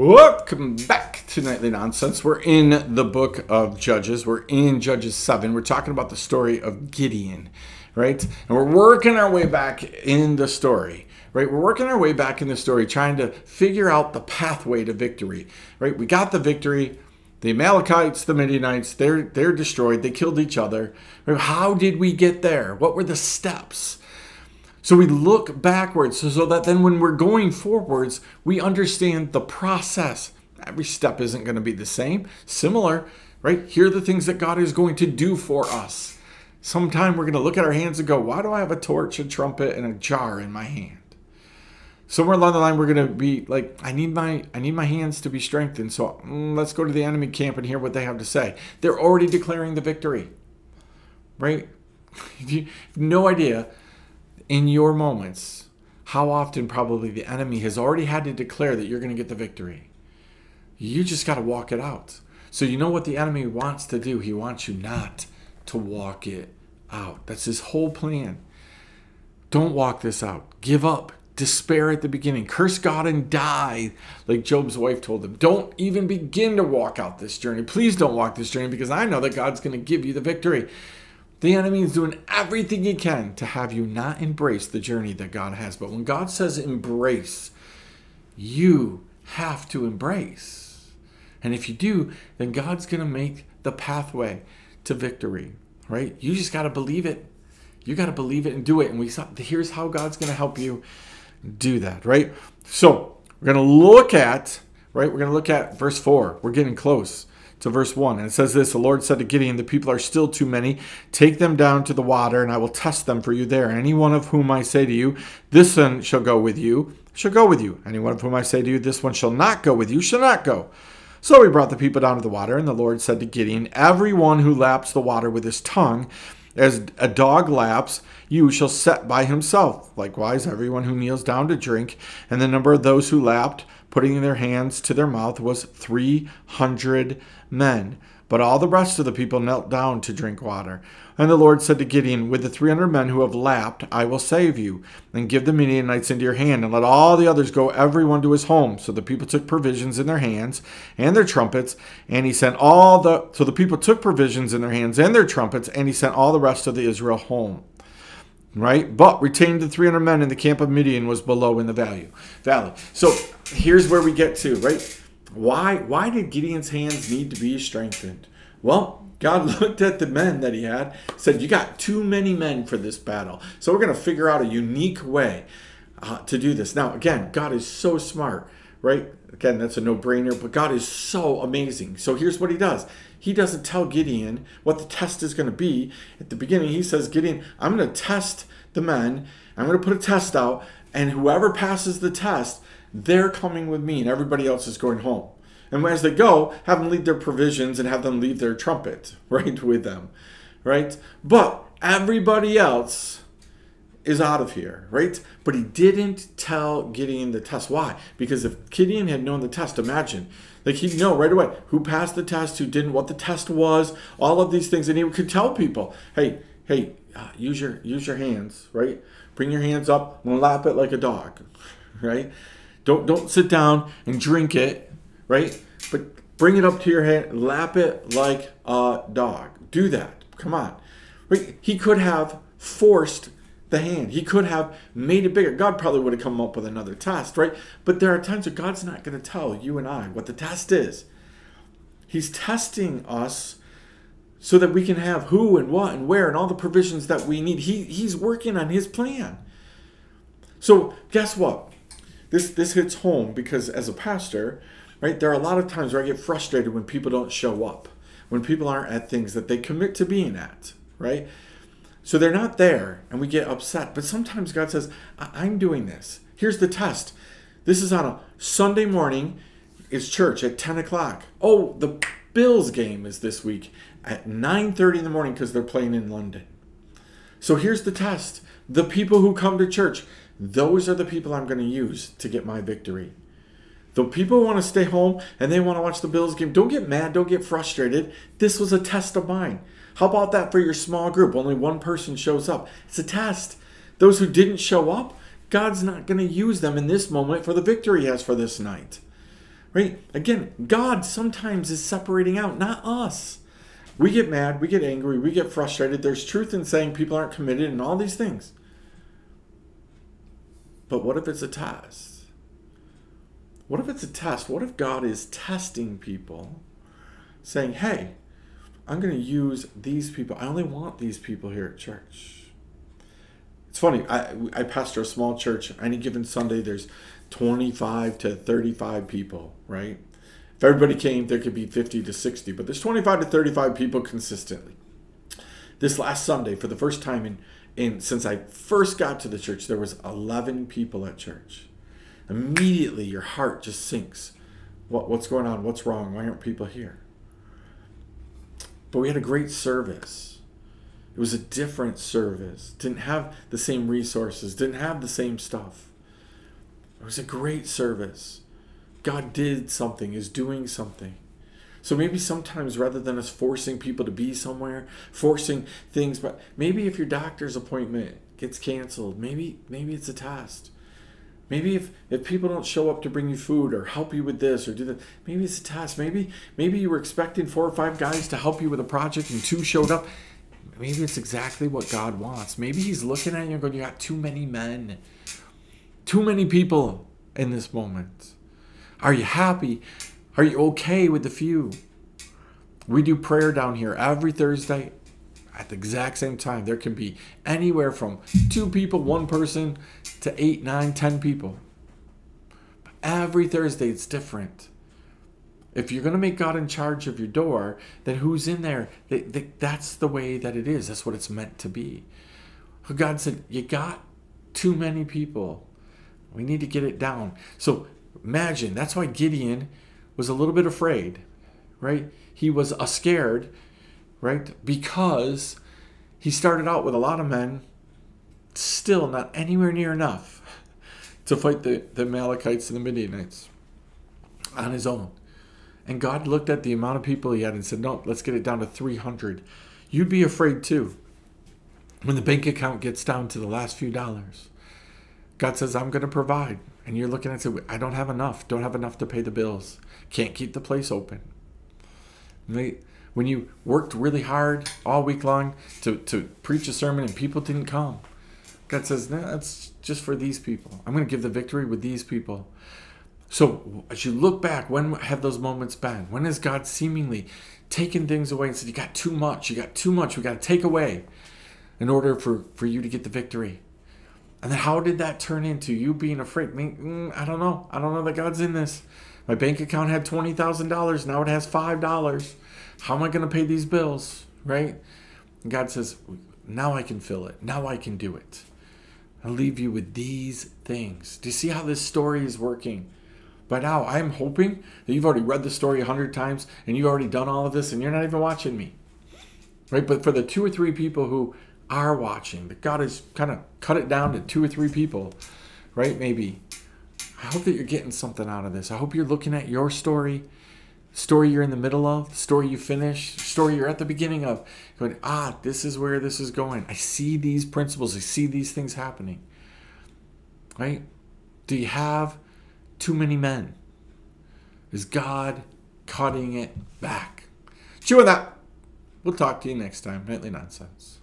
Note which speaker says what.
Speaker 1: Welcome back to Nightly Nonsense. We're in the book of Judges. We're in Judges 7. We're talking about the story of Gideon, right? And we're working our way back in the story, right? We're working our way back in the story, trying to figure out the pathway to victory, right? We got the victory. The Amalekites, the Midianites, they're destroyed. They killed each other. How did we get there? What were the steps? So we look backwards so that then when we're going forwards, we understand the process. Every step isn't going to be the same. Similar, right? Here are the things that God is going to do for us. Sometime we're going to look at our hands and go, why do I have a torch, a trumpet, and a jar in my hand? Somewhere along the line, we're going to be like, I need my hands to be strengthened. So let's go to the enemy camp and hear what they have to say. They're already declaring the victory, right? You have no idea in your moments how often probably the enemy has already had to declare that you're going to get the victory. You just got to walk it out. So you know what the enemy wants to do? He wants you not to walk it out. That's his whole plan. Don't walk this out. Give up. Despair at the beginning. Curse God and die, like Job's wife told him. Don't even begin to walk out this journey. Please don't walk this journey because I know that God's going to give you the victory. The enemy is doing everything he can to have you not embrace the journey that God has. But when God says embrace, you have to embrace. And if you do, then God's going to make the pathway to victory, right? You just got to believe it. You got to believe it and do it. And here's how God's going to help you do that, right? So we're going to look at, right? We're going to look at verse 4. We're getting close to verse 1. And it says this: the Lord said to Gideon, the people are still too many. Take them down to the water, and I will test them for you there. Any one of whom I say to you, this one shall go with you, shall go with you. Any one of whom I say to you, this one shall not go with you, shall not go. So he brought the people down to the water, and the Lord said to Gideon, everyone who laps the water with his tongue, as a dog laps, you shall set by himself. Likewise, everyone who kneels down to drink. And the number of those who lapped, putting their hands to their mouth, was 300 men. But all the rest of the people knelt down to drink water. And the Lord said to Gideon, with the 300 men who have lapped, I will save you, and give the Midianites into your hand, and let all the others go, everyone to his home. So the people took provisions in their hands and their trumpets, and he sent so the people took provisions in their hands and their trumpets, and he sent all the rest of the Israel home. Right? But retained the 300 men in the camp of Midian was below in the valley. So here's where we get to, right? Why did Gideon's hands need to be strengthened? Well, God looked at the men that he had, said, you got too many men for this battle. So we're going to figure out a unique way to do this. Now, again, God is so smart, right? Again, that's a no-brainer, but God is so amazing. So here's what he does. He doesn't tell Gideon what the test is going to be. At the beginning, he says, Gideon, I'm going to test the men. I'm going to put a test out, and whoever passes the test, they're coming with me, and everybody else is going home. And as they go, have them leave their provisions and have them leave their trumpet, right, with them, right? But everybody else is out of here, right? But he didn't tell Gideon the test. Why? Because if Gideon had known the test, imagine, like he'd know right away who passed the test, who didn't, what the test was, all of these things, and he could tell people, hey, use your hands, right? Bring your hands up and lap it like a dog, right? Don't sit down and drink it, right? But bring it up to your hand, lap it like a dog. Do that. Come on. Right? He could have forced the hand. He could have made it bigger. God probably would have come up with another test, right? But there are times that God's not going to tell you and I what the test is. He's testing us so that we can have who and what and where and all the provisions that we need. He's working on his plan. So guess what? This hits home because as a pastor, right, there are a lot of times where I get frustrated when people don't show up, when people aren't at things that they commit to being at, right? So they're not there and we get upset. But sometimes God says, I'm doing this. Here's the test. This is on a Sunday morning. It's church at 10 o'clock. Oh, the Bills game is this week at 9:30 in the morning because they're playing in London. So here's the test. The people who come to church, those are the people I'm going to use to get my victory. The people who want to stay home and they want to watch the Bills game, don't get mad, don't get frustrated. This was a test of mine. How about that for your small group? Only one person shows up. It's a test. Those who didn't show up, God's not going to use them in this moment for the victory he has for this night. right? Again, God sometimes is separating out, not us. We get mad, we get angry, we get frustrated. There's truth in saying people aren't committed and all these things. But what if it's a test? What if it's a test? What if God is testing people, saying, hey, I'm going to use these people. I only want these people here at church. It's funny. I pastor a small church. Any given Sunday, there's 25 to 35 people, right? If everybody came, there could be 50 to 60, but there's 25 to 35 people consistently. This last Sunday, for the first time since I first got to the church, there was 11 people at church. Immediately, your heart just sinks. What's going on? What's wrong? Why aren't people here? But we had a great service. It was a different service. Didn't have the same resources. Didn't have the same stuff. It was a great service. God did something, is doing something. So maybe sometimes rather than us forcing people to be somewhere, forcing things, but maybe if your doctor's appointment gets canceled, maybe it's a test. Maybe if people don't show up to bring you food or help you with this or do that, maybe it's a test. Maybe you were expecting 4 or 5 guys to help you with a project and 2 showed up. Maybe it's exactly what God wants. Maybe he's looking at you and going, you got too many men, too many people in this moment. Are you happy? Are you okay with the few? We do prayer down here every Thursday at the exact same time. There can be anywhere from 2 people, 1 person, to 8, 9, 10 people. But every Thursday it's different. If you're going to make God in charge of your door, then who's in there? That's the way that it is. That's what it's meant to be. God said, you got too many people. We need to get it down. So imagine, that's why Gideon was a little bit afraid, right? He was scared, right? Because he started out with a lot of men, still not anywhere near enough to fight the Amalekites and the Midianites on his own. And God looked at the amount of people he had and said, no, let's get it down to 300. You'd be afraid too. When the bank account gets down to the last few dollars, God says, I'm going to provide. And you're looking at it, I don't have enough. Don't have enough to pay the bills. Can't keep the place open. When you worked really hard all week long to preach a sermon and people didn't come, God says, no, that's just for these people. I'm going to give the victory with these people. So as you look back, when have those moments been? When has God seemingly taken things away and said, you got too much, we got to take away in order for you to get the victory? And then how did that turn into you being afraid? I don't know. I don't know that God's in this. My bank account had $20,000. Now it has $5. How am I going to pay these bills? Right? And God says, now I can fill it. Now I can do it. I'll leave you with these things. Do you see how this story is working? By now, I'm hoping that you've already read the story 100 times and you've already done all of this and you're not even watching me. Right? But for the 2 or 3 people who are watching, that God has kind of cut it down to 2 or 3 people, right? Maybe. I hope that you're getting something out of this. I hope you're looking at your story, the story you're in the middle of, the story you finish, the story you're at the beginning of, going, this is where this is going. I see these principles. I see these things happening. Right? Do you have too many men? Is God cutting it back? Chew on that. We'll talk to you next time. Nightly Nonsense.